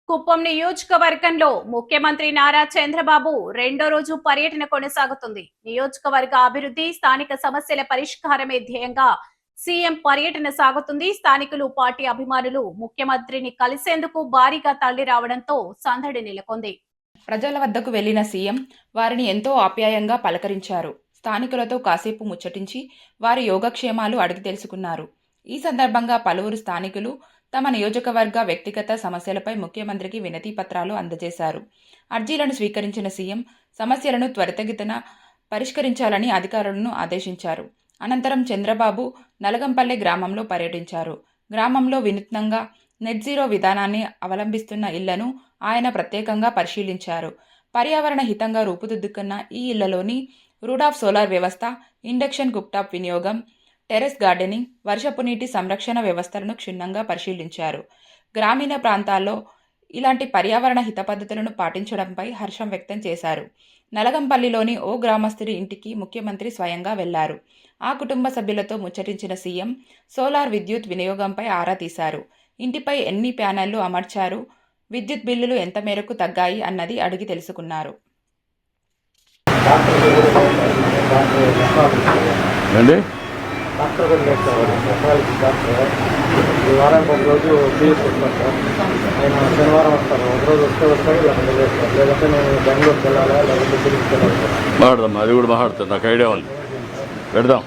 కుప్పం నియోజకవర్గంలో ముఖ్యమంత్రి నారా చంద్రబాబు రెండో రోజు పర్యటన కొనసాగుతుంది. నియోజకవర్గ అభివృద్ధి, స్థానిక సమస్యల పరిష్కారమే ధ్యేయంగా సీఎం పర్యటన సాగుతుంది. స్థానికులు, పార్టీ అభిమానులు ముఖ్యమంత్రిని కలిసేందుకు భారీగా తరలి రావడంతో సందడి నెలకొంది. ప్రజల వద్దకు వెళ్లిన సీఎం వారిని ఎంతో ఆప్యాయంగా పలకరించారు. స్థానికులతో కాసేపు ముచ్చటించి వారి యోగక్షేమాలు అడిగి తెలుసుకున్నారు. ఈ సందర్భంగా పలువురు స్థానికులు తమ నియోజకవర్గ వ్యక్తిగత సమస్యలపై ముఖ్యమంత్రికి వినతి పత్రాలు అందజేశారు. అర్జీలను స్వీకరించిన సీఎం సమస్యలను త్వరితగతిన పరిష్కరించాలని అధికారులను ఆదేశించారు. అనంతరం చంద్రబాబు నలగంపల్లె గ్రామంలో పర్యటించారు. గ్రామంలో వినూత్నంగా నెట్ జీరో విధానాన్ని అవలంబిస్తున్న ఇళ్లను ఆయన ప్రత్యేకంగా పరిశీలించారు. పర్యావరణ హితంగా రూపుదిద్దుకున్న ఈ ఇళ్లలోని రూడాఫ్ సోలార్ వ్యవస్థ, ఇండక్షన్ కుక్టాప్ వినియోగం, టెరెస్ గార్డెనింగ్, వర్షపు నీటి సంరక్షణ వ్యవస్థలను క్షుణ్ణంగా పరిశీలించారు. గ్రామీణ ప్రాంతాల్లో ఇలాంటి పర్యావరణ హిత పద్ధతులను పాటించడంపై హర్షం వ్యక్తం చేశారు. నలగంపల్లిలోని ఓ గ్రామస్తుడి ఇంటికి ముఖ్యమంత్రి స్వయంగా వెళ్లారు. ఆ కుటుంబ సభ్యులతో ముచ్చటించిన సీఎం సోలార్ విద్యుత్ వినియోగంపై ఆరా తీశారు. ఇంటిపై ఎన్ని ప్యానెళ్లు అమర్చారు, విద్యుత్ బిల్లులు ఎంత మేరకు తగ్గాయి అన్నది అడిగి తెలుసుకున్నారు. డాక్టర్ కూడా లేదు సార్, టెక్నాలజీ డాక్టర్. ఈ వారానికి ఒక రోజు ఫీజు వస్తాను సార్. నేను శనివారం వస్తాను. ఒక రోజు వస్తాడు, లేకపోతే లేదు సార్. లేదంటే నేను బెంగళూరుకి వెళ్ళాలా, లేకపోతే తిరిగి వెళ్ళాలి సార్. మాట్లాడదాం, అది కూడా మాట్లాడుతాను, నాకు ఐడియా ఉంది, పెడదాం.